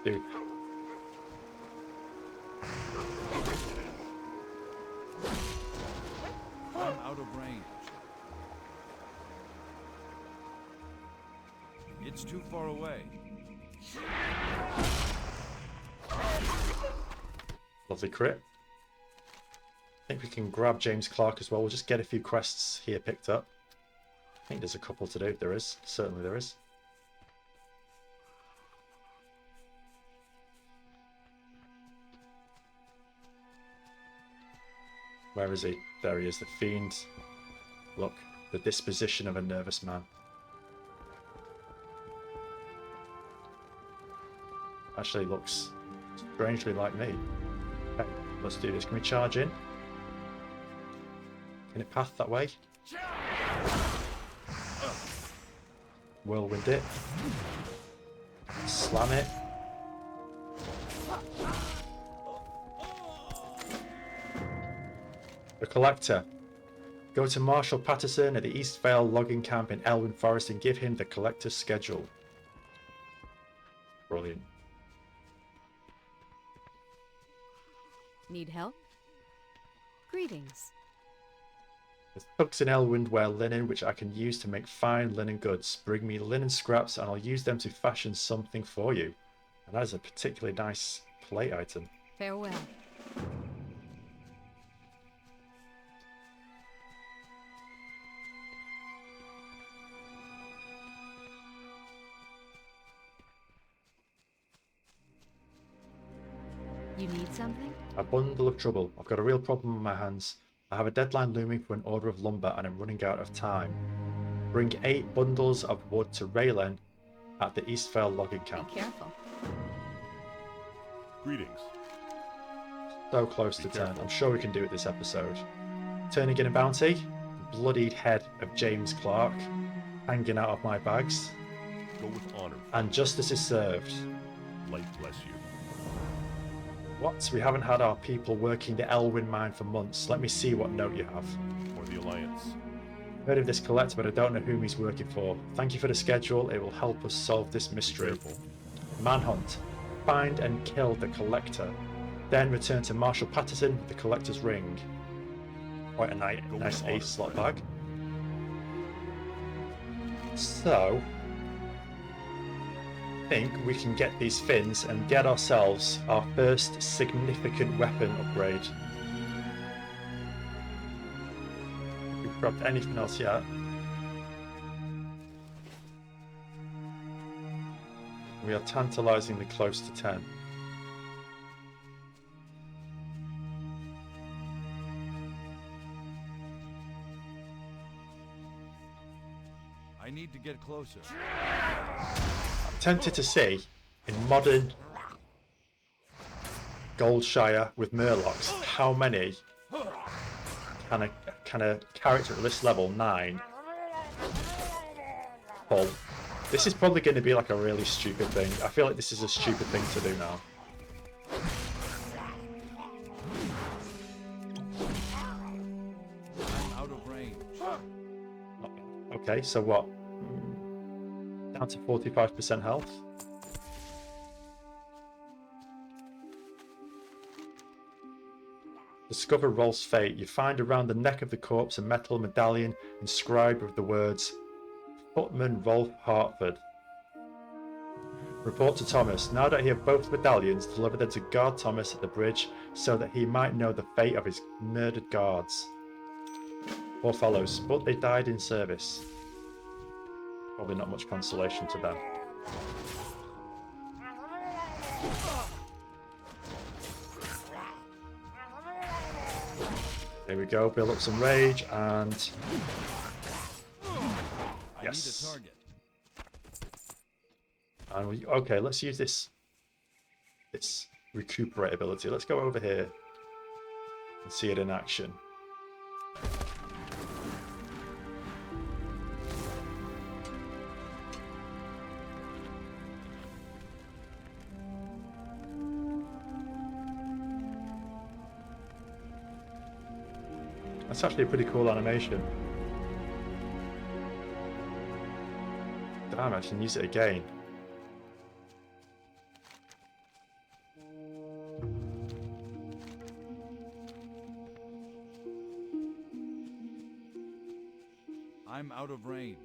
Dude. I'm out of range. It's too far away. Lovely crit. I think we can grab James Clark as well. We'll just get a few quests here picked up. I think there's a couple to do. There is. Certainly there is. Where is he? There he is, the fiend. Look, the disposition of a nervous man. Actually looks strangely like me. Okay, let's do this. Can we charge in? Can it path that way? Whirlwind it. Slam it. The Collector. Go to Marshal Patterson at the East Vale logging camp in Elwynn Forest and give him the Collector's schedule. Brilliant. Need help? Greetings. The thugs in Elwynn wear linen which I can use to make fine linen goods. Bring me linen scraps and I'll use them to fashion something for you. And that is a particularly nice plate item. Farewell. You need something? A bundle of trouble. I've got a real problem on my hands. I have a deadline looming for an order of lumber and I'm running out of time. Bring 8 bundles of wood to Raylen at the East Vale logging camp. Be careful. Greetings. So close to 10. I'm sure we can do it this episode. Turning in a bounty. Bloodied head of James Clark hanging out of my bags. Go with honor. And justice is served. Light bless you. What? We haven't had our people working the Elwynn mine for months. Let me see what note you have. For the Alliance. Heard of this Collector, but I don't know whom he's working for. Thank you for the schedule. It will help us solve this mystery. Careful. Manhunt. Find and kill the Collector. Then return to Marshal Patterson with the Collector's ring. Quite a nice ace slot bag. So, I think we can get these fins and get ourselves our first significant weapon upgrade. We've grabbed anything else yet. We are tantalizingly close to 10. I need to get closer. I'm tempted to see in modern Goldshire with Murlocs how many can a character at this level 9 pull. This is probably going to be like a really stupid thing. I feel like this is a stupid thing to do now. I'm out of range. Okay, so what? Down to 45% health. Discover Rolf's fate. You find around the neck of the corpse a metal medallion inscribed with the words Footman Rolf Hartford. Report to Thomas. Now that he have both medallions, deliver them to guard Thomas at the bridge so that he might know the fate of his murdered guards. Poor fellows, but they died in service. Probably not much consolation to them. There we go, build up some rage and... Yes. I need a target. And we, okay, let's use this recuperate ability. Let's go over here and see it in action. That's actually a pretty cool animation. Damn, I can use it again. I'm out of range.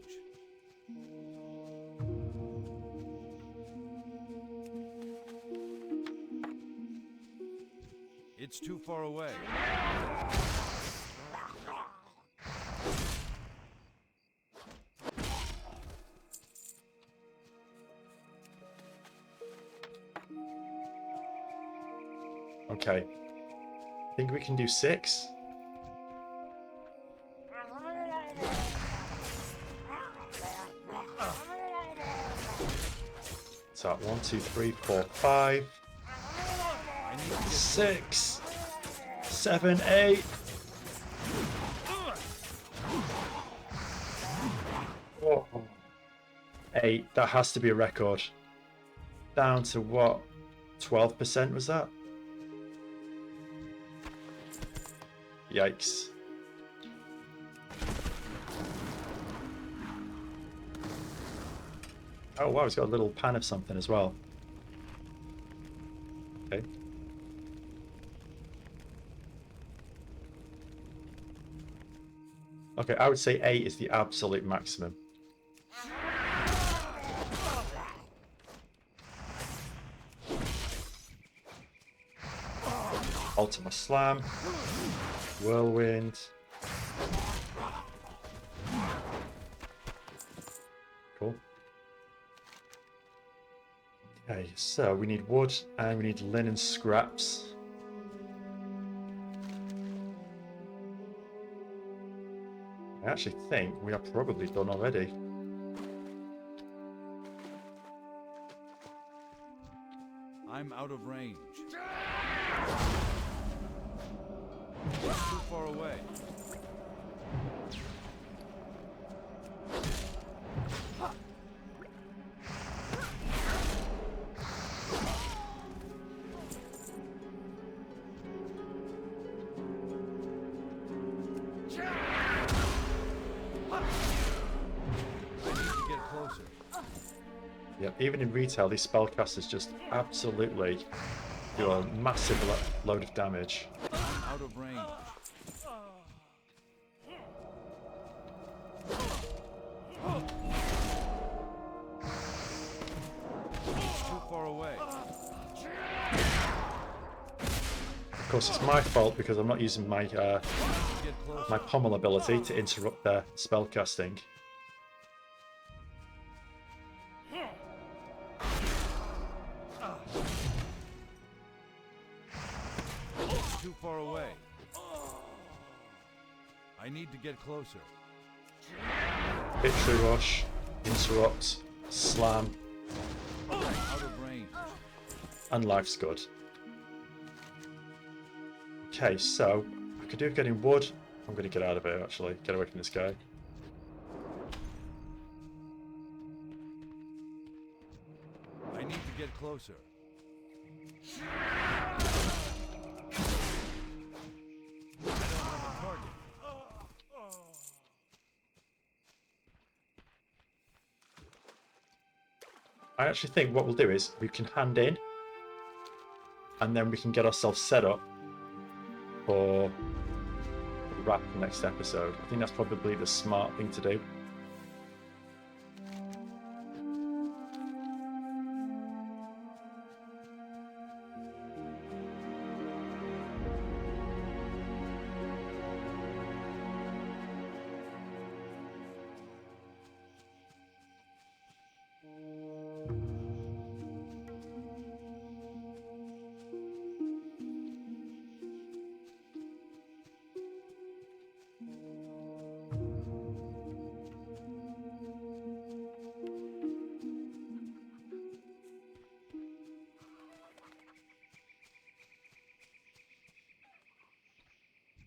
It's too far away. Okay. I think we can do 6. So 1, 2, 3, 4, 5, 6, 7, 8. Oh. 8. That has to be a record. Down to what? 12% was that? Yikes. Oh wow, it's got a little pan of something as well. Okay. Okay, I would say 8 is the absolute maximum. Ultima Slam. Whirlwind. Cool. Okay, so we need wood and we need linen scraps. I actually think we are probably done already. I'm out of range. Too far away. Yep, even in retail, these spellcasters just absolutely do a massive load of damage. I'm out of range. Too far away. Of course, it's my fault because I'm not using my my pommel ability to interrupt their spellcasting. Too far away. I need to get closer. Victory rush, interrupt, slam, Out of range. and life's good. Okay, so I could do with getting wood. I'm going to get out of here actually, get away from this guy. I need to get closer. I actually think what we'll do is we can hand in and then we can get ourselves set up for the wrap of the next episode. I think that's probably the smart thing to do.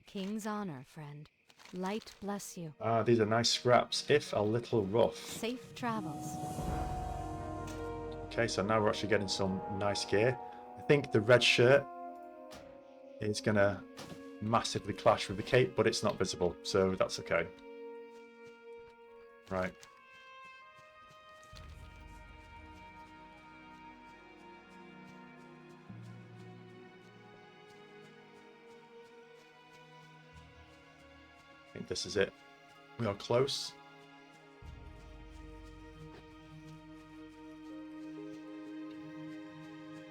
King's honor, friend. Light bless you. Ah, these are nice scraps, if a little rough. Safe travels. Okay, so now we're actually getting some nice gear. I think the red shirt is going to massively clash with the cape, but it's not visible, so that's okay. Right. I think this is it. We are close.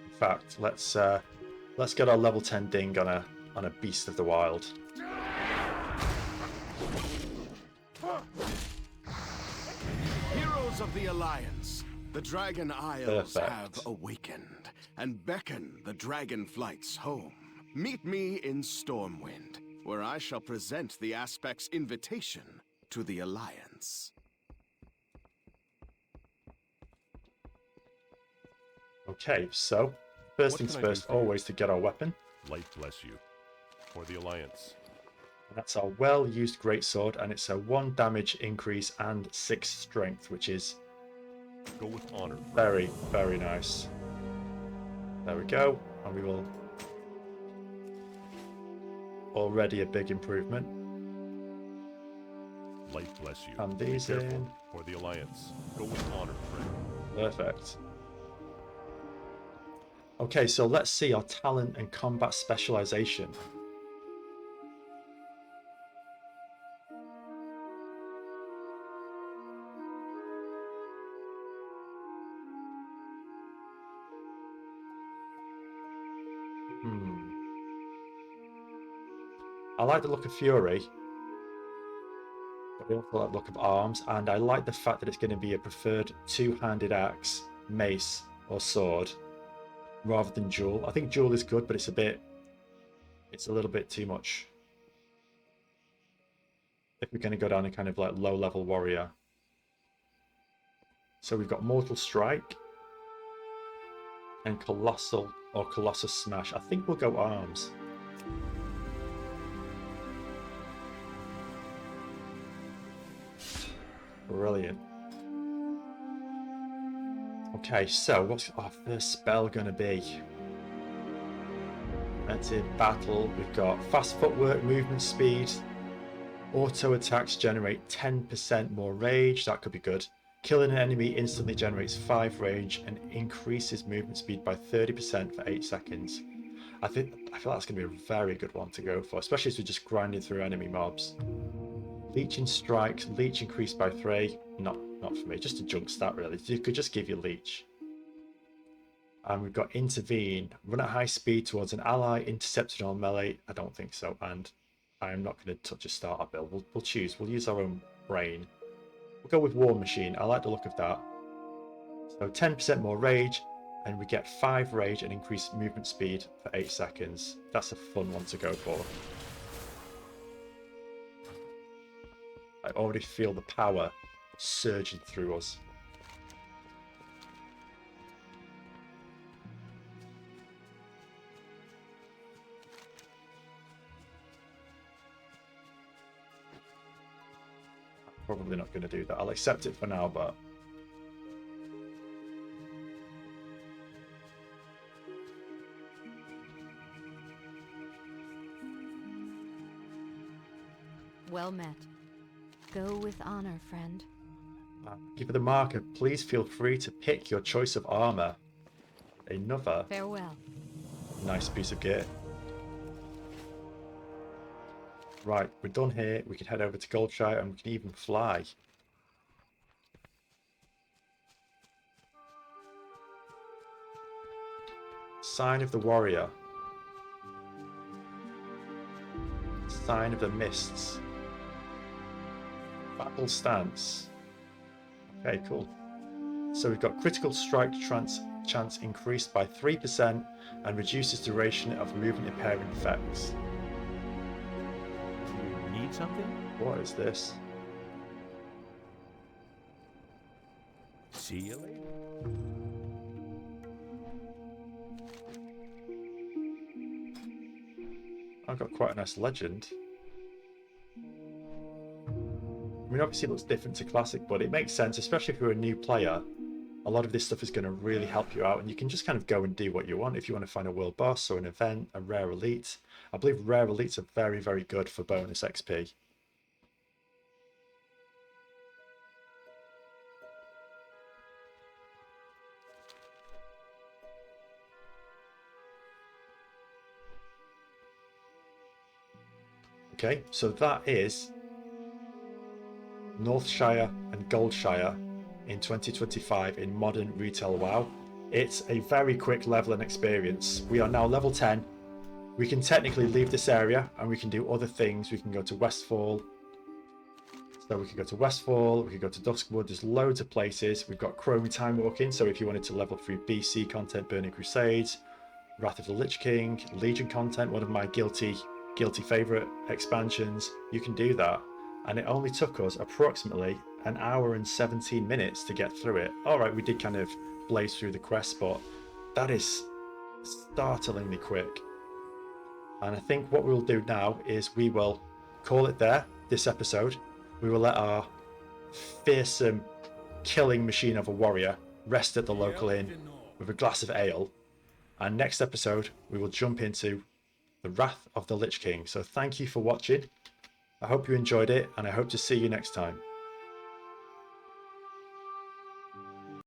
In fact, let's get our level 10 ding on a beast of the wild. Heroes of the Alliance, the Dragon Isles Perfect. have awakened and beckon the dragon flights home. Meet me in Stormwind, where I shall present the Aspect's invitation to the Alliance. Okay, so first What things can I do first, for you? always to get our weapon. Light bless you. For the Alliance. And that's our well-used greatsword, and it's a 1 damage increase and 6 strength, which is Go with honor. very, very nice. There we go, and we will... Already a big improvement. Light bless you. And Be these careful. in. For the Alliance. Go with honor, friend. Perfect. Okay, so let's see our talent and combat specialization. I like the look of Fury, but I also like the look of Arms, and I like the fact that it's going to be a preferred two-handed axe, mace, or sword, rather than dual. I think dual is good, but it's a little bit too much if we're going to go down a kind of like low-level warrior. So we've got Mortal Strike and Colossal or Colossus Smash. I think we'll go Arms. Brilliant. Okay, so what's our first spell going to be? That's in battle. We've got fast footwork, movement speed. Auto attacks generate 10% more rage. That could be good. Killing an enemy instantly generates 5 rage and increases movement speed by 30% for 8 seconds. I feel that's going to be a very good one to go for, especially as we're just grinding through enemy mobs. Leeching strikes, leech increased by 3. Not for me, just a junk stat really. You could just give you leech. And we've got intervene, run at high speed towards an ally, intercepted or melee. I don't think so, and I am not going to touch a starter build. We'll use our own brain. We'll go with War Machine. I like the look of that. So 10% more rage, and we get 5 rage and increased movement speed for 8 seconds. That's a fun one to go for. I already feel the power surging through us. Probably not going to do that. I'll accept it for now, but... Well met. Go with honor, friend. Give it the marker. Please feel free to pick your choice of armor. Another Farewell. nice piece of gear. Right, we're done here. We can head over to Goldshire and we can even fly. Sign of the Warrior. Sign of the Mists. Battle Stance. Okay, cool. So we've got critical strike chance increased by 3% and reduces duration of movement impairing effects. You need something? What is this? See you later. I've got quite a nice legend. I mean, obviously it looks different to Classic, but it makes sense, especially if you're a new player. A lot of this stuff is going to really help you out, and you can just kind of go and do what you want. If you want to find a world boss or an event, a rare elite. I believe rare elites are very, very good for bonus XP. Okay, so that is Northshire and Goldshire in 2025 in modern retail WoW. It's a very quick level and experience. We are now level 10. We can technically leave this area and we can do other things. We can go to Westfall. So we can go to Westfall, we can go to Duskwood. There's loads of places. We've got Chrome Time Walking, so if you wanted to level through BC content, Burning Crusades, Wrath of the Lich King, Legion content, one of my guilty favourite expansions, you can do that. And it only took us approximately an hour and 17 minutes to get through it. Alright, we did kind of blaze through the quest, but that is startlingly quick. And I think what we'll do now is we will call it there, this episode. We will let our fearsome killing machine of a warrior rest at the local inn with a glass of ale. And next episode, we will jump into the Wrath of the Lich King. So thank you for watching. I hope you enjoyed it, and I hope to see you next time.